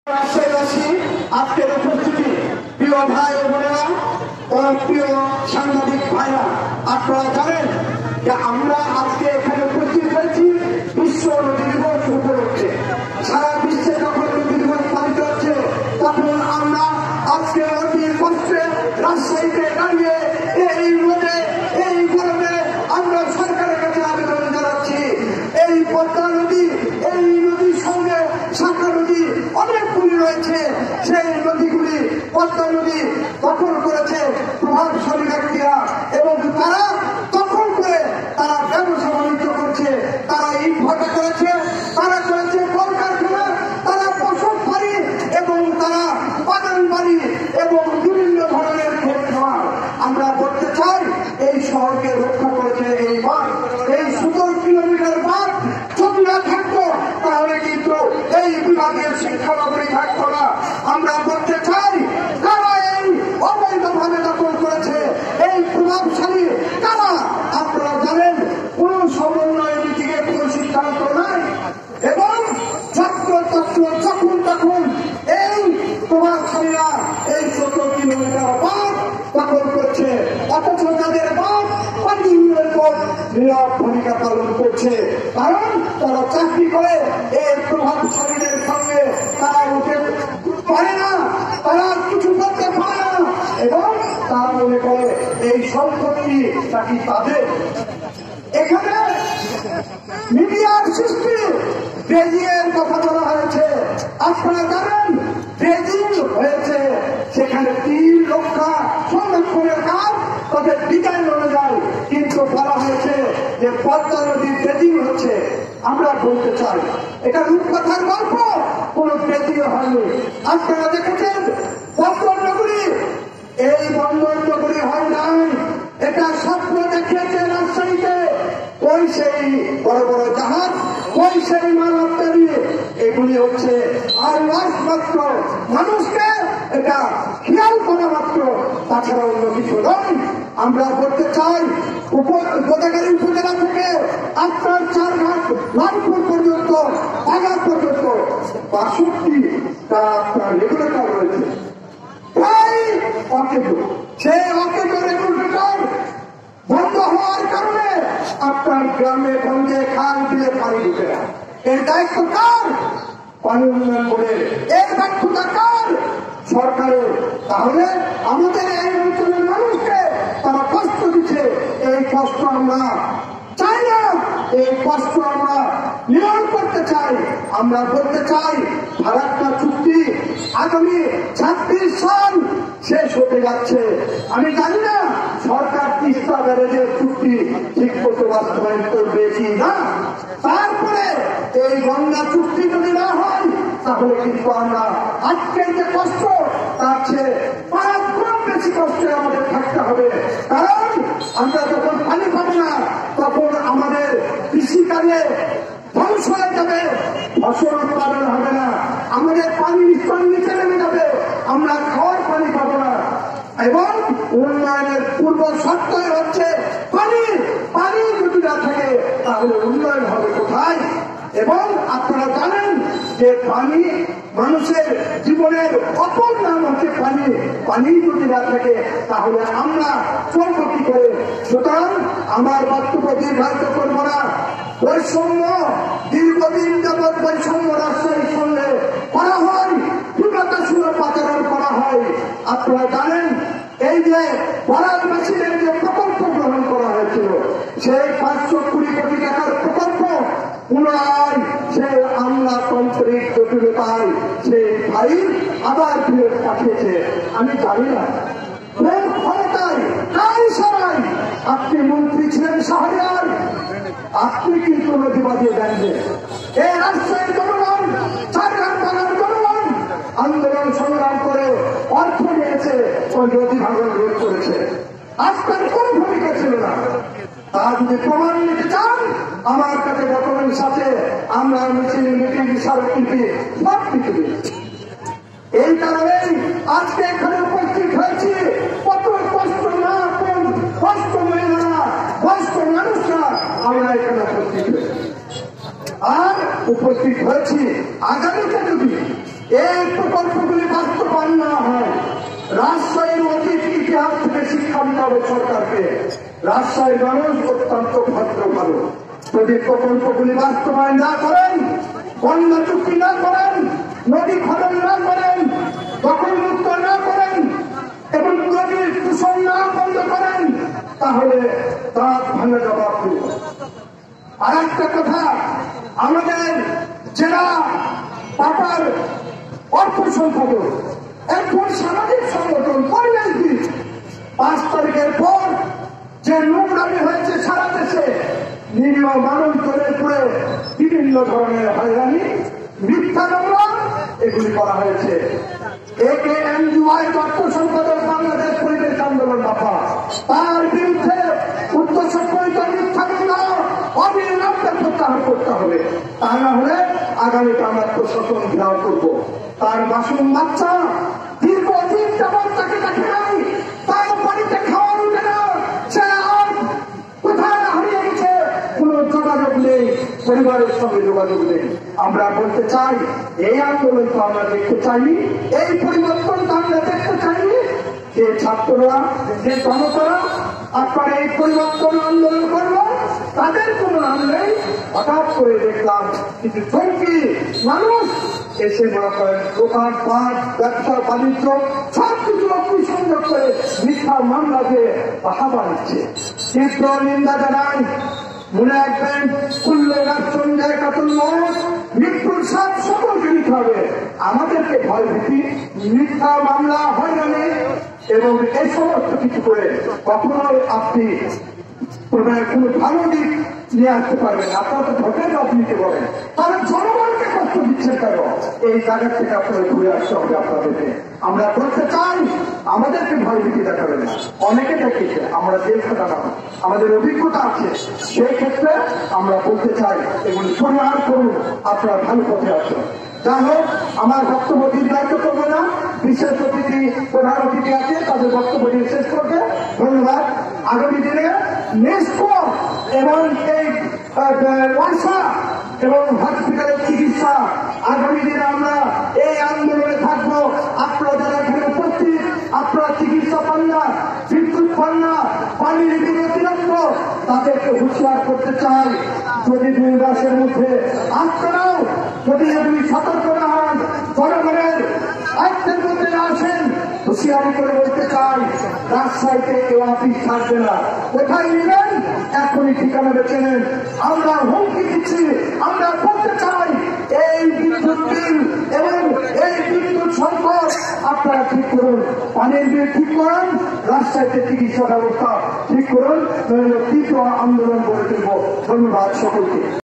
রাজশাহীবাসী আজকের উপস্থিতি প্রিয় ভাই ও বোনেরা ও প্রিয় সাংবাদিক ভাইরা, আপনারা জানেন যে আমরা আজকে এখানে উপস্থিত হয়েছি বিশ্ব নদী দিবস উপলক্ষে। সারা বিশ্বে যখন নদী দিবস পালিত হচ্ছে তখন আমরা আজকে অতি কষ্টে রাজশাহীতে দাঁড়িয়ে এই রোদে এই গরমে আমরা সরকারের কাছে আবেদন জানাচ্ছি। এই পদ্মা নদী, এই নদীর সঙ্গে শাখা নদী অনেকগুলি রয়েছে, সেই নদীগুলি পদ্মা নদী দখল করেছে প্রভাবশালী ব্যক্তিরা এবং তারা দখল করে তারা ব্যবসা বাণিজ্য করছে, তারা ইট ভাটা করেছে, তারা করেছে কলকারখানা, তারা পশম বাড়ি এবং তারা বাগান বাড়ি এবং বিভিন্ন ধরনের ক্ষেত খামার। আমরা বলতে চাই এই শহরকে রক্ষা করেছে এই বাঁধ, এই 17 কিলোমিটার বাঁধ যদি না থাকতো তাহলে কিন্তু এই বিভাগের শিক্ষা নগরী থাকতো না। আমরা বলতে চাই কারা এই অবৈধভাবে দখল করেছে, এই প্রভাবশালী কারা। আপনারা জানেন কোন সমন্বয় নীতিকে কোন সিদ্ধান্ত নাই এবং ছাত্র যখন তখন এই প্রভাবশালীরা এই 17 কিলোমিটার বাঁধ দখল করছে, অথচ তাদের বাঁধ নীরব ভূমিকা পালন করছে, কারণ তারা চাকরি করে এই প্রভাবশালীদের সঙ্গে তারা উঠে পারে না, তারা কিছু করতে পারে না এবং তারা মনে করে এই সম্পত্তি নাকি তাদের। এখানে মিডিয়ার সৃষ্টি বেজিংয়ের কথা বলা হয়েছে। আপনারা জানেন বেজিং হয়েছে, সেখানে 3 লক্ষ সংরক্ষণের কাজ তাদের ডিজাইন অনুযায়ী, কিন্তু বলা হয়েছে যে পদ্মা নদীর বেজিং হচ্ছে। আমরা বলতে চাই এটা রূপকথার গল্প, কোন বেজিং হয়নি। আপনারা দেখেছেন বন্দর নগরী, এই বন্দর নগরী হয় নাই, এটা স্বপ্ন দেখিয়েছে রাজশাহীতে। ওই সেই বড় বড় জাহাজ, ওই সেই মানবতারি, এগুলি হচ্ছে আর মাত্র মানুষকে এটা খেয়াল করা মাত্র, তাছাড়া অন্য কিছু নয়। আমরা বলতে চাই গোদাগাড়ি উপজেলা থেকে আপনার চারঘাট লালপুর পর্যন্ত বাজার পর্যন্ত 62টা আপনার রেগুলেটর রয়েছে, প্রায় অকেজ। সেই অকেজ রেগুলেটর বন্ধ হওয়ার কারণে আপনার গ্রামে গঞ্জে খাল বিলে পানি ঢুকে না। এর দায়িত্ব কার? পানি উন্নয়ন বোর্ডের। এর ব্যর্থতা কার? সরকারের। তাহলে আমাদের এই অঞ্চলের মানুষকে তারা কষ্ট দিচ্ছে, এই কষ্ট আমরা চাই না, এই কষ্ট আমরা নিয়ন্ত্রণ করতে চাই। আমরা বলতে চাই ভারতটা চুক্তি আগামী 26 সাল শেষ হতে যাচ্ছে। আমি জানি না সরকার তিস্তা ব্যারেজের চুক্তি ঠিক মতো বাস্তবায়ন করবে কি না। তারপরে এই গঙ্গা চুক্তি যদি না হয় তাহলে কিন্তু আমরা আজকের যে কষ্ট তার চেয়ে 5 গুণ বেশি কষ্টে আমাদের থাকতে হবে। কারণ আমরা যখন পানি পাবো না তখন আমাদের কৃষিকাজে ধ্বংস হয়ে যাবে, ফসল উৎপাদন হবে না, আমাদের পানি স্তর নিচে নেমে যাবে, আমরা খাওয়ার পানি পাবো না। এবং উন্নয়নের পূর্ব শর্তই হচ্ছে পানি। পানি যদি না থাকে তাহলে উন্নয়ন হবে কোথায়? এবং আপনারা জানেন যে পানি মানুষের জীবনের অপর নাম হচ্ছে পানি। পানি যদি না থাকে তাহলে আমরা চলবো কি করে? সুতরাং আমার বক্তব্য দীর্ঘায়িত করবো না। বৈষম্য দীর্ঘদিন যাবৎ বৈষম্য রাজশাহীর সঙ্গে করা হয়, বিগতশীল পাচারণ করা হয়। আপনারা জানেন এই যে বরাক মেশিনের যে প্রকল্প গ্রহণ করা হয়েছিল, সেই 520 কোটি টাকার প্রকল্প পুনরায় সেই আমলাতন্ত্রিক জটিলতায় সেই ফাইল আবার ফেরত পাঠিয়েছে। আমি জানি না কোন ক্ষমতায় কার সবাই। আপনি মন্ত্রী ছিলেন শাহরিয়ার, আপনি কিন্তু নদী বাজিয়ে দেন যে এই রাজশাহীর জনগণ, চারঘাট বাগান জনগণ আন্দোলন সংগ্রাম করে অর্থ নিয়েছে, ওই নদী ভাঙন রোধ করেছে। আপনার কোন ভূমিকা ছিল না। তা যদি প্রমাণ নিতে চান আমার কাছে ডকুমেন্টস আছে, আমরা মিছিল মিটিং স্মারকলিপি সব কিছু দিয়েছি। এই কারণেই আজকে এখানে উপস্থিত হয়েছি। কত কষ্ট না, কষ্ট মহিলারা, কষ্ট মানুষরা আমরা এখানে উপস্থিত হয়েছি। আর উপস্থিত হয়েছি আগামীতে যদি এই প্রকল্পগুলি বাস্তবায়ন না হয়, রাজশাহীর অতীত ইতিহাস থেকে শিক্ষা দিতে হবে সরকারকে। রাজশাহীর মানুষ অত্যন্ত ভদ্র ভালো। যদি প্রকল্পগুলি বাস্তবায়ন না করেন, বন্যা চুক্তি না করেন, নদী খনন না করেন, দখল মুক্ত না করেন এবং নদীর দূষণ না বন্ধ করেন, তাহলে তার ভাঙা জবাব দিব। আর একটা কথা, আমাদের জেলা পাপার অর্থ সম্পাদক একজন সামাজিক সংগঠন পরিবেশবিদ 5 তারিখের পর যে নোংরামি হয়েছে সারা দেশে, নিরীহ মানুষজনের উপরে বিভিন্ন ধরনের হয়রানি, মিথ্যা মামলা এগুলি করা হয়েছে। AKMUI অর্থ সম্পাদক বাংলাদেশ পরিবেশ আন্দোলন বাপা, তার বিরুদ্ধে উত্তরসম্পর্কিত মিথ্যা মামলা অবিলম্বে প্রত্যাহার করতে হবে। তা না হলে আগামীতে আমরা প্রশাসন ঘেরাও করব। তার মাসুম বাচ্চা দীর্ঘদিন যাবৎ তাকে দেখে নাই, তার বাড়িতে খাওয়ার উঠে না, সে আর কোথায় হারিয়ে গেছে, কোন যোগাযোগ নেই, পরিবারের সঙ্গে যোগাযোগ নেই। আমরা বলতে চাই, এই আন্দোলন তো আমরা দেখতে চাইনি, এই পরিবর্তন তো আমরা দেখতে চাইনি। যে ছাত্ররা, যে জনতারা আপনারা এই পরিবর্তন আন্দোলন করলো, তাদের কোনো নাম নেই। হঠাৎ করে দেখলাম কিছু জঙ্গি মানুষ এসে মনে করেন দোকানপাট, ব্যবসা বাণিজ্য সবকিছু অগ্নিসংযোগ করে মিথ্যা মামলা দিয়ে বাহাবা দিচ্ছে। তীব্র নিন্দা জানাই। মনে রাখবেন, খুললে রাষ্ট্র জায়গাতুল মৌত, মৃত্যুর সাথ সকলকে নিতে হবে। আমাদেরকে ভয় ভীতি, মিথ্যা মামলা হয়রানি এবং এই সমস্ত কিছু করে কখনোই আপনি কোন ভালো দিক নিয়ে আসতে পারবেন। আপনারা তো ভোটের রাজনীতি করেন, তাহলে জনগণকে কষ্ট দিচ্ছেন কেন? এই জায়গা থেকে আপনারা ঘুরে আসতে হবে আপনাদেরকে। আমরা করতে চাই, আমাদেরকে ভয় ভীতি দেখাবেন না। অনেকে দেখেছে, আমরা জেল খাটানো, আমাদের অভিজ্ঞতা আছে। সেই ক্ষেত্রে আমরা বলতে চাই, এগুলি পরিহার করুন, আপনারা ভালো পথে আসুন। যাই হোক, আমার বক্তব্য দীর্ঘায়িত করবো না। বিশেষ অতিথি, প্রধান অতিথি আছে, তাদের বক্তব্য দিয়ে শেষ করবে। ধন্যবাদ। আগামী দিনে নেস্কো এবং এই ওয়াসা এবং হসপিটালের চিকিৎসা, আগামী দিনে আমরা এই আন্দোলনে থাকবো। আপনারা যারা এখানে উপস্থিত, আপনারা চিকিৎসা পান না, বিদ্যুৎ পান না, পানির বিল অতিরিক্ত, তাদেরকে হুঁশিয়ার করতে চাই, যদি 2 মাসের মধ্যে আপনারাও যদি এগুলি সতর্ক না হন, জনগণের আয়ত্তের মধ্যে আসেন, হুঁশিয়ারি করে বলতে চাই, রাজশাহীতে কেউ অফিস থাকবে না। কোথায় নেবেন? এখনই ঠিকানা বেছে নেন। আমরা হুমকি দিচ্ছি, আমরা বলতে চাই, এই বিদ্যুৎ বিল এবং এই বিদ্যুৎ সংকট আপনারা ঠিক করুন, পানির বিল ঠিক করুন, রাজশাহীতে চিকিৎসা ব্যবস্থা ঠিক করুন, তীব্র আন্দোলন করে তুলব। ধন্যবাদ সকলকে।